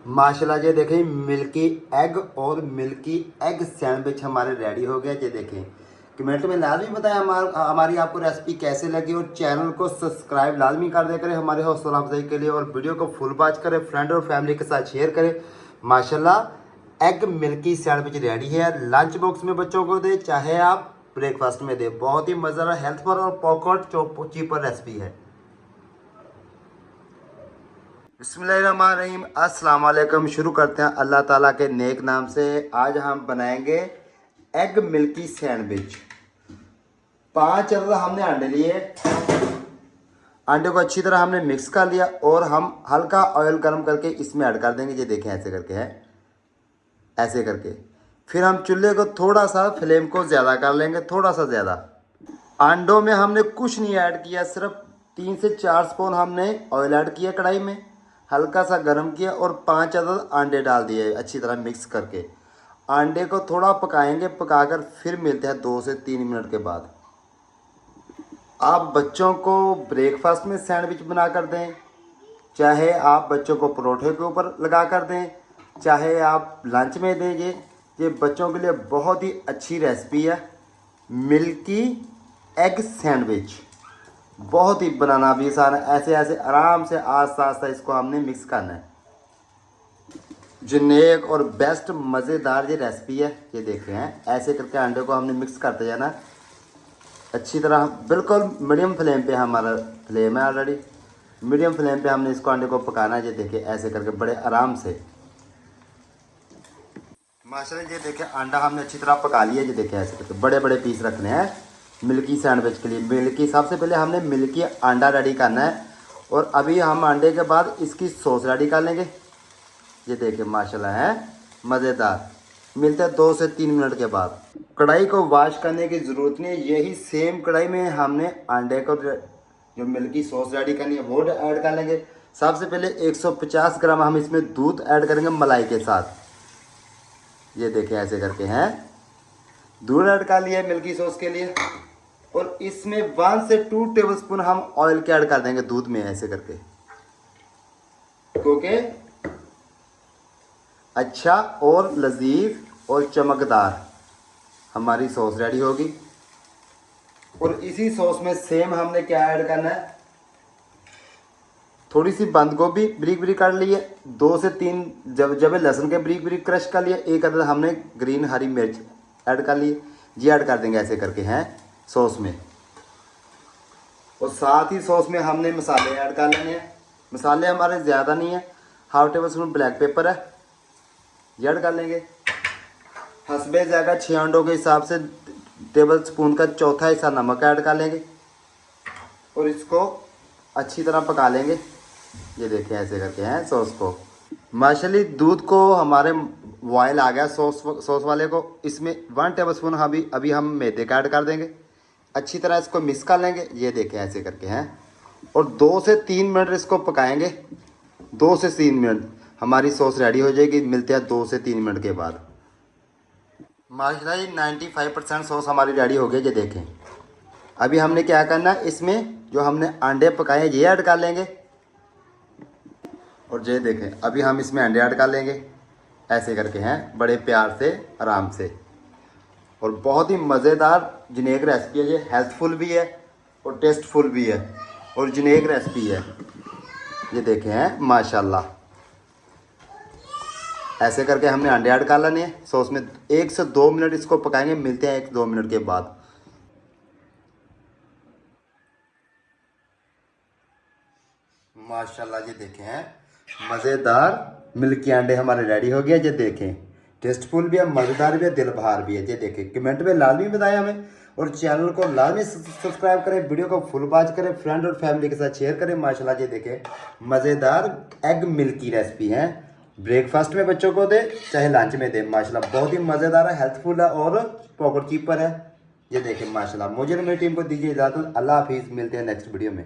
माशाल्लाह ये देखें, मिल्की एग और मिल्की एग सैंडविच हमारे रेडी हो गया। ये देखें, कमेंट में लाजमी बताएं हमारी आपको रेसिपी कैसे लगी, और चैनल को सब्सक्राइब लाजमी कर दे करें हमारे हौसला अफजाई के लिए, और वीडियो को फुल वॉच करें, फ्रेंड और फैमिली के साथ शेयर करें। माशाल्लाह एग मिल्की सैंडविच रेडी है। लंच बॉक्स में बच्चों को दे, चाहे आप ब्रेकफास्ट में दे, बहुत ही मज़ेदार, हेल्थफुल और पॉकेट चीपर रेसिपी है। बिस्मिल्लाहिर्रहमानिर्रहीम, अस्सलाम वालेकुम। शुरू करते हैं अल्लाह ताला के नेक नाम से। आज हम बनाएंगे एग मिल्की सैंडविच। 5 अदद हमने अंडे लिए। अंडे को अच्छी तरह हमने मिक्स कर लिया और हम हल्का ऑयल गर्म करके इसमें ऐड कर देंगे। ये देखें, ऐसे करके है, ऐसे करके। फिर हम चूल्हे को थोड़ा सा फ्लेम को ज़्यादा कर लेंगे, थोड़ा सा ज़्यादा। अंडों में हमने कुछ नहीं ऐड किया, सिर्फ 3 से 4 स्पून हमने ऑयल ऐड किया कढ़ाई में, हल्का सा गर्म किया और 5 अदद अंडे डाल दिए अच्छी तरह मिक्स करके। अंडे को थोड़ा पकाएंगे, पकाकर फिर मिलते हैं 2 से 3 मिनट के बाद। आप बच्चों को ब्रेकफास्ट में सैंडविच बना कर दें, चाहे आप बच्चों को परोठे के ऊपर लगा कर दें, चाहे आप लंच में दें। ये बच्चों के लिए बहुत ही अच्छी रेसिपी है, मिल्की एग सैंडविच। बहुत ही बनाना भी आसान है। ऐसे ऐसे आराम से आस्ता आस्ता इसको हमने मिक्स करना है। यूनिक और बेस्ट मज़ेदार ये रेसिपी है। ये देख रहे हैं, ऐसे करके अंडे को हमने मिक्स करते जाना अच्छी तरह। बिल्कुल मीडियम फ्लेम पे हमारा फ्लेम है ऑलरेडी। मीडियम फ्लेम पे हमने इसको अंडे को पकाना है। ये देखिए, ऐसे करके बड़े आराम से। माशाल्लाह ये देखिए, अंडा हमने अच्छी तरह पका लिया। ये देखिए, ऐसे करके बड़े बड़े पीस रखने हैं मिल्की सैंडविच के लिए। मिल्की, सबसे पहले हमने मिल्की अंडा रेडी करना है, और अभी हम अंडे के बाद इसकी सॉस रेडी कर लेंगे। ये देखिए माशाल्लाह है मज़ेदार। मिलते हैं 2 से 3 मिनट के बाद। कढ़ाई को वॉश करने की ज़रूरत नहीं है, यही सेम कढ़ाई में हमने अंडे को जो मिल्की सॉस रेडी करनी है वो ऐड कर लेंगे। सबसे पहले 150 ग्राम हम इसमें दूध ऐड करेंगे मलाई के साथ। ये देखें, ऐसे करके हैं, दूध ऐड कर लिया मिल्की सॉस के लिए, और इसमें 1 से 2 टेबलस्पून हम ऑयल के ऐड कर देंगे दूध में, ऐसे करके। क्योंकि अच्छा और लजीज और चमकदार हमारी सॉस रेडी होगी। और इसी सॉस में सेम हमने क्या ऐड करना है, थोड़ी सी बंद गोभी ब्रीक ब्रीक कर लिए, 2 से 3 जब लहसुन के ब्रीक ब्रीक क्रश कर लिए, 1 अदद हमने ग्रीन हरी मिर्च ऐड कर लिए। ये ऐड कर देंगे ऐसे करके हैं सॉस में। और साथ ही सॉस में हमने मसाले ऐड कर लेने हैं। मसाले हमारे ज़्यादा नहीं है, half table spoon black pepper है, ये ऐड कर लेंगे। हसबे जाएगा 6 अंडों के हिसाब से टेबल स्पून का चौथा हिस्सा नमक ऐड कर लेंगे, और इसको अच्छी तरह पका लेंगे। ये देखें, ऐसे करके हैं सॉस को। माशाल्लाह दूध को हमारे बॉयल आ गया सॉस वाले को। इसमें 1 टेबल स्पून अभी हम मैदे का ऐड कर देंगे। अच्छी तरह इसको मिक्स कर लेंगे। ये देखें, ऐसे करके हैं, और 2 से 3 मिनट इसको पकाएंगे। 2 से 3 मिनट हमारी सॉस रेडी हो जाएगी। मिलते हैं 2 से 3 मिनट के बाद। माशाल्लाह 95% सॉस हमारी रेडी हो गई। ये देखें, अभी हमने क्या करना है, इसमें जो हमने अंडे पकाए हैं ये ऐड कर लेंगे। और ये देखें, अभी हम इसमें अंडे ऐड कर लेंगे, ऐसे करके हैं, बड़े प्यार से आराम से। और बहुत ही मज़ेदार यूनिक रेसिपी है। ये हेल्थफुल भी है और टेस्टफुल भी है, और यूनिक रेसिपी है। ये देखें हैं माशाल्लाह, ऐसे करके हमने अंडे ऐड कर लेने हैं सॉस में। 1 से 2 मिनट इसको पकाएंगे। मिलते हैं 1-2 मिनट के बाद। माशाल्लाह ये देखें हैं, मज़ेदार मिल्की अंडे हमारे रेडी हो गया। ये देखें, टेस्टफुल भी है, मज़ेदार भी है, दिल बहार भी है। ये देखें, कमेंट में लाजमी बताएं हमें, और चैनल को लाजमी सब्सक्राइब करें, वीडियो को फुल वॉच करें, फ्रेंड और फैमिली के साथ शेयर करें। माशाल्लाह ये देखें, मज़ेदार एग मिल्की रेसिपी है। ब्रेकफास्ट में बच्चों को दे, चाहे लंच में दे। माशाल्लाह बहुत ही मज़ेदार है, हेल्थफुल है और पॉकेट चीपर है। ये देखें माशाल्लाह। मुझे और मेरी टीम को दीजिए इजाज़त। अल्लाह हाफिज़, मिलते हैं नेक्स्ट वीडियो में।